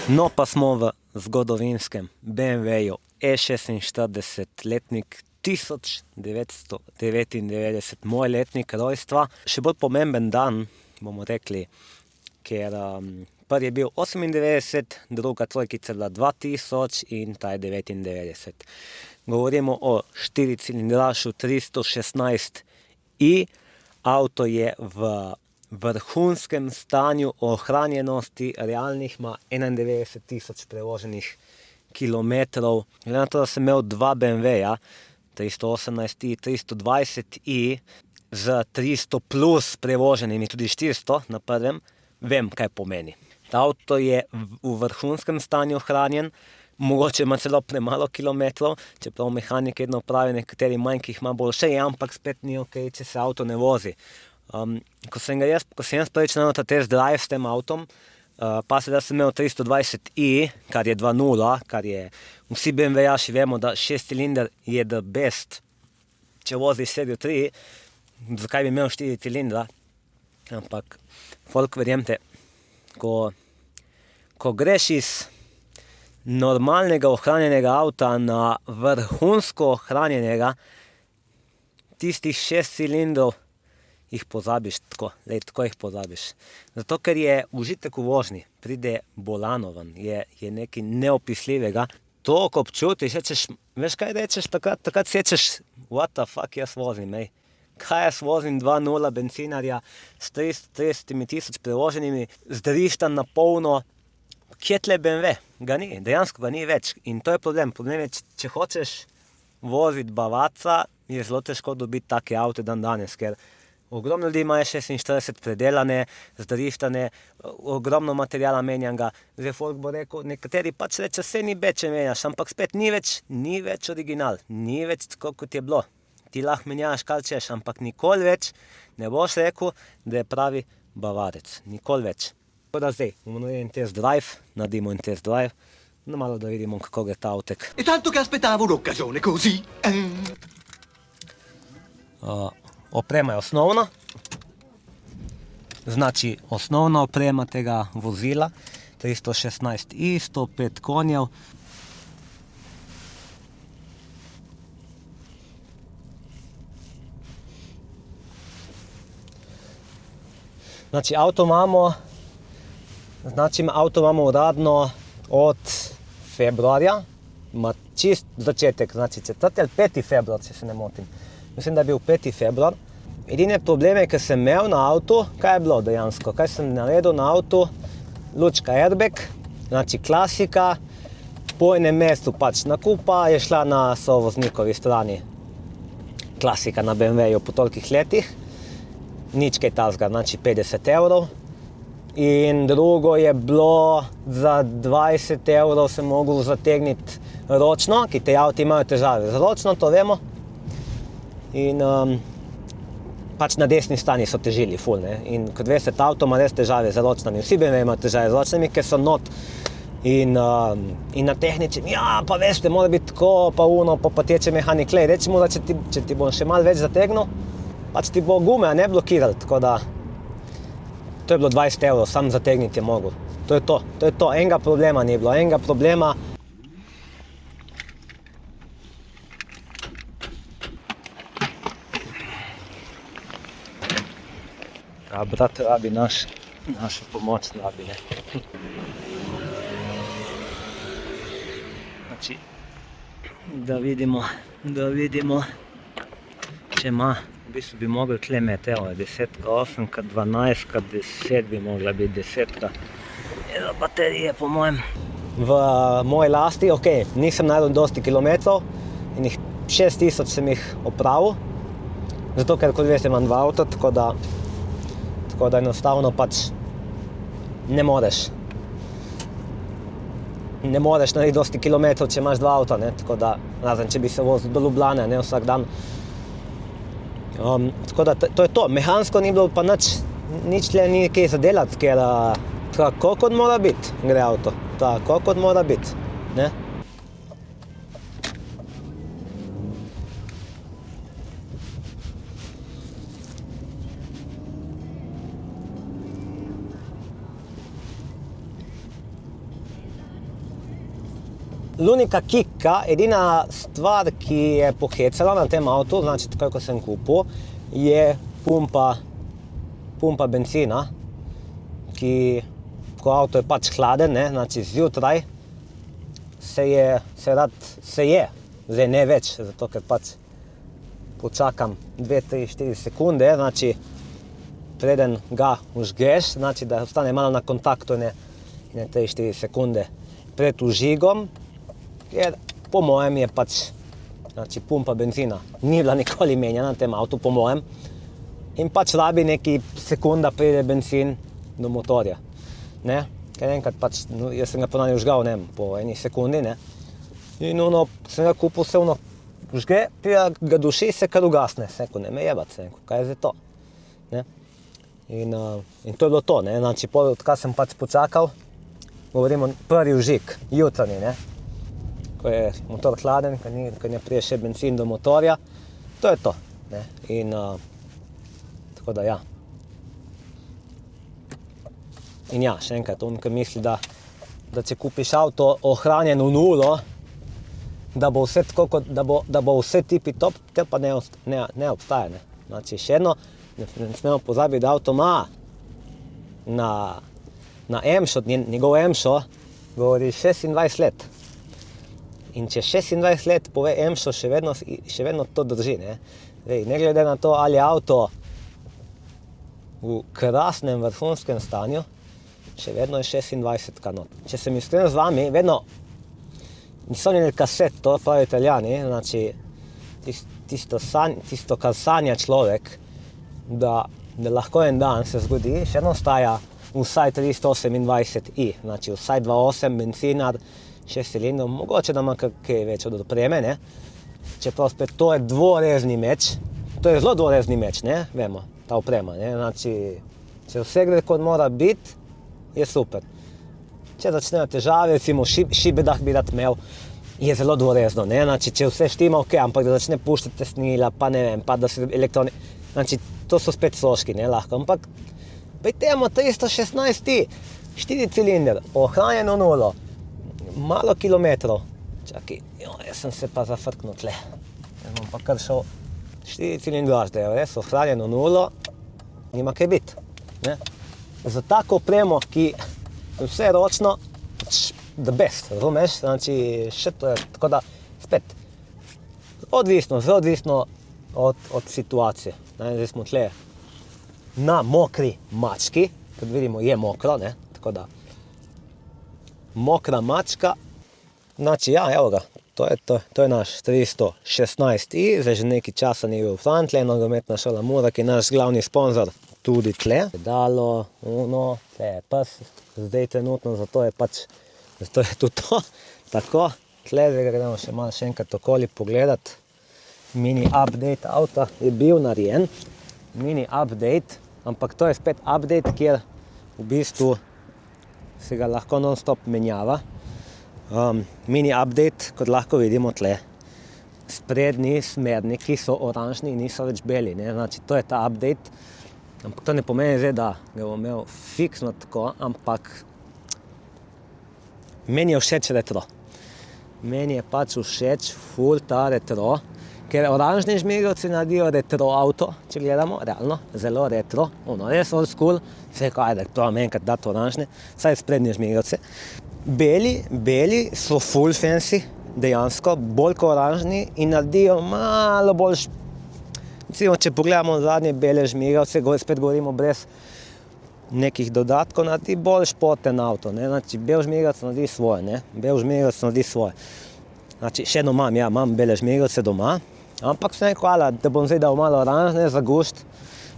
No, pa smo v zgodovinskem BMW-ju E46 letnik 1999, moj letnik rojstva. Še bolj pomemben dan, bomo rekli, ker prvi je bil 98, druga trojkica je bila 2000 in ta je 99. Govorimo o štiricilindrašu 316i. Avto je v vrhunskem stanju ohranjenosti, realnih ima 91 000 prevoženih kilometrov. Glede na to, da sem imel dva BMW-ja, 318i, 320i, z 300 plus prevoženimi, tudi 400 na prvem, vem, kaj pomeni. Ta avto je v vrhunskem stanju ohranjen, mogoče ima celo premalo kilometrov, čeprav mehanik vedno pravi, nekateri manj, ki jih ima boljše, ampak spet ni okej, če se avto ne vozi. Ko sem jaz prvič naredil ta test drive s tem avtom, pa seveda sem imel 320i, kar je 2.0, kar je, vsi BMW-jaši vemo, da 6-cilinder je the best, če voziš serijo 3, zakaj bi imel 4 cilindra, ampak folk, verjemte, ko greš iz normalnega ohranjenega avta na vrhunsko ohranjenega, tistih 6 cilindrov jih pozabiš tako, tako jih pozabiš. Zato, ker je užitek v vožnji, pride bolano ven, je nekaj neopisljivega. To, ko občutiš, veš kaj rečeš takrat sečeš, what the fuck jaz vozim, ej. Kaj jaz vozim 2.0 bencinarja s 30 000 prevoženimi, zdrihtan na polno, kje tle BMW? Ga ni, dejansko ga ni več. In to je problem. Problem je, če hočeš voziti bavaca, je zelo težko dobiti take avte danes, ker ogromno ljudi ima E46 predelane, zdriftane, ogromno materiala menjanga. Zdaj folk bo rekel, nekateri pač reče, saj ni bed, če menjaš, ampak spet ni več original, ni več tako, kot je bilo. Ti lahko menjaš, kar češ, ampak nikoli več ne boš rekel, da je pravi bavarec. Nikoli več. Tako da zdaj, bomo naredili test drive, naredimo en test drive, no malo da vidimo, kako gre ta avtek. E tanto che aspettavo l'occasione così. Oprema je osnovna, znači osnovna oprema tega vozila, 316i, 105 konjev. Znači avto imamo uradno od februarja, ima čist začetek, znači 4. ali 5. februar, če se ne motim. Mislim, da je bil 5. februar. Edine probleme, ki sem imel na avtu, kaj je bilo dejansko? Kaj sem naredil na avtu? Lučka airbag, znači klasika, po enem mestu pač nakupa je šla na sovoznikovi strani. Klasika na BMW-ju po tolikih letih. Nič kaj takega, znači 50 evrov. In drugo je bilo, za 20 evrov sem mogel zategniti ročno, ki te avti imajo težave z ročno, to vemo. In pač na desni strani so težili ful, ne. In kot veste, ta avto ima res težave z ročnimi. Vsi BMW imajo težave z ročnimi, ker so not. In na tehničnem, ja, pa veste, mora biti tako, pa uno, pa teče mehanik. Lej, recimo, da če ti bom še malo več zategnil, pač ti bo gume, ne blokiral, tako da to je bilo 20 evrov, sam zategniti je mogel. To je to, enega problema ni bilo, enega problema. A brat rabi našo pomoč, rabi, ne. Znači, da vidimo, če ima, v bistvu bi mogli tle imeti, evo, 10-8, 12, 10 bi mogla biti 10. Evo baterije, po mojem. V moji lasti, okej, nisem naredil dosti kilometrov, in jih 6000 sem jih opravil, zato ker, kot veste, imam dva avta, tako da enostavno pač ne moreš narediti dosti kilometrov, če imaš dva avta, ne, tako da, razen če bi se vozil do Ljubljane, ne, vsak dan. Tako da, to je to, mehansko ni bilo pa nič tle ni kaj zadelati, ker tako kot mora biti, gre avto, tako kot mora biti, ne. L'unica kika, edina stvar, ki je pohecala na tem avtu, znači takoj, ko sem kupil, je pumpa benzina, ko avto je pač hladen, ne, znači zjutraj se je, zdaj ne več, zato ker pač počakam 2, 3, 4 sekunde, znači preden ga vžgeš, znači da ostane malo na kontaktu ne 3-4 sekunde pred vžigom, ker po mojem je pač znači pumpa benzina ni bila nikoli menjena na tem avtu, po mojem, in pač rabi neki sekunda pride benzin do motorja, ne, ker enkrat pač, jaz sem ga ponavljal vžgal, ne, po eni sekundi, ne, in sem ga kupil, se vžge, ga duši, se kar ugasne, se rekel, ne me jebat, se rekel, kaj je zdaj to, ne. In to je bilo to, ne, znači odkar sem pač počakal, govorimo prvi vžig, jutranji, ne, ko je motor hladen, ko ne prije še benzin do motorja, to je to, ne, in tako da ja. In ja, še enkrat, on, ki misli, da če kupiš avto ohranjen v nulo, da bo vse tako, da bo vse tipi top, te pa ne obstaja, ne, znači še eno, ne smemo pozabiti, da avto ima na EMŠO, njegov EMŠO govori 26 let. In če 26 let pove EMŠO, še vedno to drži, ne. Zdaj, ne glede na to, ali je avto v krasnem vrhunskem stanju, še vedno je 26 kanot. Če sem iskren z vami, vedno niso imeli kaset, to pravi Italijani, znači tisto, kar sanja človek, da lahko en dan se zgodi, še eno staja vsaj 328i, znači vsaj 2.8 benzinar, 6 cilindrov, mogoče da ima kaj več od opreme, ne. Čeprav spet to je dvorezni meč, to je zelo dvorezni meč, ne, vemo, ta oprema, ne, znači, če vse gre kot mora biti, je super. Če začnejo težave, recimo šibedah bi rad imel, je zelo dvorezno, ne, znači, če vse štima ok, ampak da začne puštati tesnila, pa ne vem, pa da se znači, to so spet stroški, ne, lahko, ampak pejtemo 316i, 4 cilinder, ohranjeno nulo, malo kilometrov, čakaj, jaz sem se pa zafrknil tle, jaz bom pa kar šel 4 cilindraž, da je res ohranjeno nulo, nima kaj biti, ne, za tako opremo, ki vse ročno, the best, razumeš, znači, še to je, tako da, spet, odvisno od situacije, ne, zdaj smo tle na mokri mački, kot vidimo je mokro, ne, tako da, mokra mačka, znači, ja, evo ga, to je naš 316i, zdaj že nekaj časa ni bil v Frantley, nogometna šola Mura, ki je naš glavni sponzor, tudi tle, pedalo, tle je pes, zdaj trenutno, zato je tudi to, tako, tle zdaj gremo še enkrat okoli pogledat, mini update avta je bil narejen, mini update, ampak to je spet update, kjer v bistvu se ga lahko non-stop menjava. Mini update, kot lahko vidimo tle, sprednji smerniki so oranžni in niso več beli, ne, znači to je ta update, ampak to ne pomeni zdaj, da ga bom imel fiksno tako, ampak meni je všeč retro. Meni je pač všeč ful ta retro, ker oranžni žmigovci naredijo retro avto, če gledamo, realno, zelo retro, res old school, vse ko ajde, probam enkrat dati oranžne, saj sprednje žmigovce. Beli so full fancy, dejansko, bolj kot oranžni in naredijo malo bolj, recimo, če pogledamo zadnje bele žmigovce, spet govorimo brez nekih dodatkov, naredi bolj športen avto, ne, znači bel žmigavc naredi svoje, ne, Znači, še eno imam bele žmigovce doma, ampak sem rekel, da bom zdaj dal malo oranžne za gust,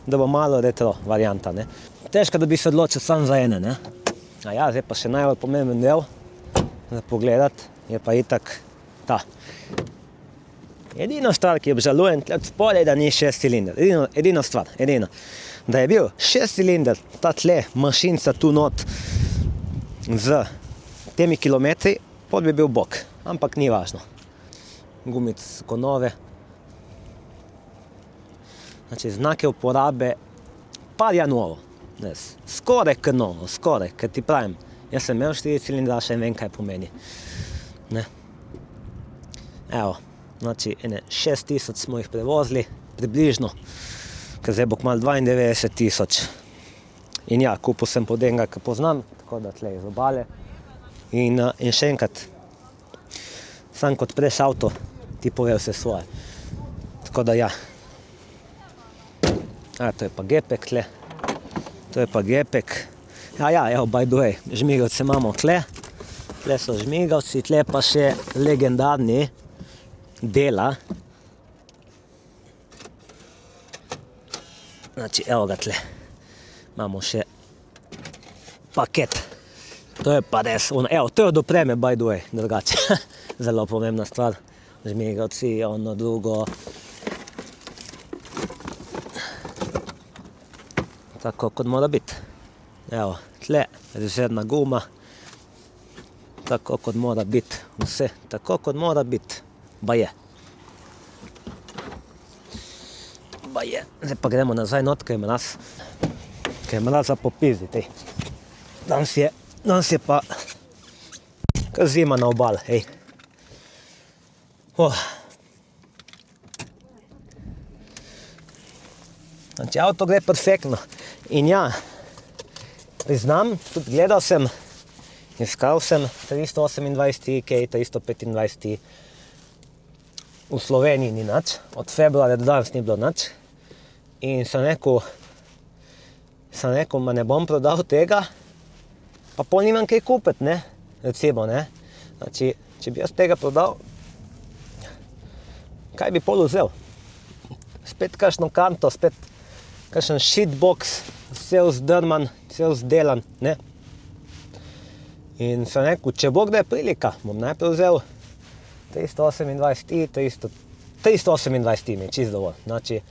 da bo malo retro varianta, ne. Težko, da bi se odločil sam za ene, ne. A ja, zdaj pa še najbolj pomemben del za pogledat, je pa itak ta. Edina stvar, ki obžalujem tle od spodaj, da ni 6 cilinder, edina stvar, da je bil 6 cilinder, ta tle mašinca tu not z temi kilometri, pot bi bil bok, ampak ni važno. Gumice so ko nove. Znači, znake uporabe pa je novo, skoraj k novo, ker ti pravim, jaz sem imel 4 cilindraše in vem, kaj pomeni. Ne? Evo, znači ene 6000 smo jih prevozili, približno, ker zdaj bo kmalu 92 000. In ja, kupil sem pod enega, ki poznam, tako da tle iz obale. In še enkrat, sam kot preš avto, ti pove vse svoje. Tako da ja. To je pa gepek tle. To je pa gepek. Ja, evo, by the way, žmigavce imamo tle. Tle so žmigavci, tle pa še legendarni Dela. Znači, evo ga tle. Imamo še paket. To je pa res, evo, to je od opreme, by the way, drugače. Zelo pomembna stvar. Žmigavci, ono drugo. Tako kot mora biti. Evo, tle, rezervna guma. Tako kot mora biti. Vse, tako kot mora biti. Baje. Zdaj pa gremo nazaj not, ker je mraz. Ker je mraza popizdi. Danes je pa kar zima na obali, hej. Znači, avto gre perfektno. In ja, priznam, tudi gledal sem, iskal sem 328 K, 325 v Sloveniji ni nič, od februarja do danes ni bilo nič. In sem rekel, ma ne bom prodal tega, pa pol nimam kaj kupiti, ne, recimo, ne. Znači, če bi jaz tega prodal, kaj bi pol vzel? Spet kakšno kanto, spet kakšen shitbox, vse vzdrman, vse vzdelan, ne. In sem rekel, če bo kdaj prilika, bom najprej vzel 328 mi je čisto dovolj. Znači,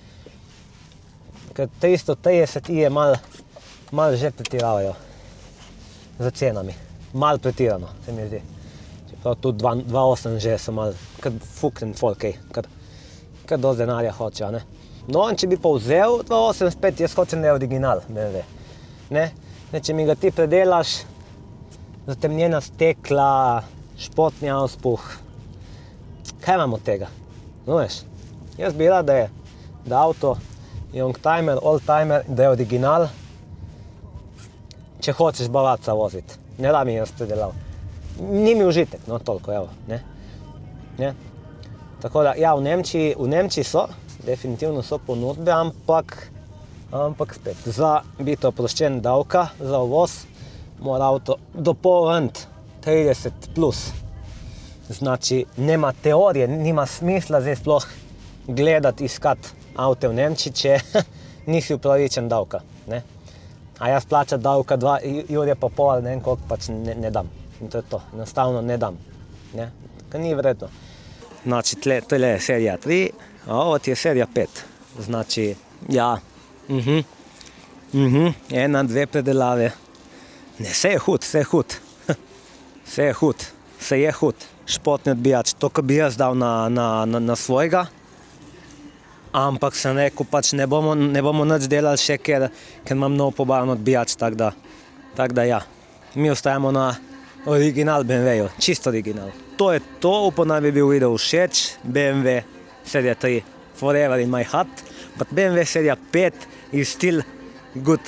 ker 330 je malo že pretiravajo za cenami. Malo pretirano, se mi zdi. Čeprav tudi 2.8 že so malo, kar fuknen folk, kar dosti denarja hoče, ne. No, in če bi pa vzel 2.8 spet, jaz hočem da je original, BMW. Ne, če mi ga ti predelaš, zatemnjena stekla, športni auspuh, kaj imam od tega? Veš, jaz bi rad, da avto youngtimer, oldtimer, da je original, če hočeš bavaca voziti. Ne da mi jaz predelal. Ni mi užitek, no, toliko, evo, ne. Tako da, ja, v Nemčiji so, definitivno so ponudbe, ampak spet, za biti oproščen davka, za uvoz, mora avto dopolniti 30 plus. Znači, nema teorije, nima smisla zdaj sploh gledati, iskati avte v Nemčiji, če nisi upravičen davka, ne. A jaz plačati davka 2,5 jurja, ne vem koliko, pač ne dam. In to je to, enostavno ne dam, ne. Ker ni vredno. Znači, to je serija 3, a ovo ti je serija 5. Znači, ja, 1, 2 predelave. Ne, vse je hud. Športni odbijač, to, ko bi jaz dal na svojega, ampak sem rekel, pač ne bomo nič delali še, ker imam nov pobarvan odbijač, tako da ja. Mi ostajamo na original BMW-ju, čisto original. To je to, upam, da bi bil video všeč, BMW serija 3, forever in my heart, but BMW serija 5 is still good.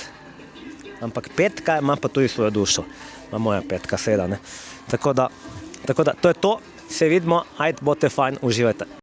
Ampak 5 ima pa tudi svojo dušo, ima moja 5 seveda, ne. Tako da, to je to, se vidimo, ajde, bote fajn, uživajte.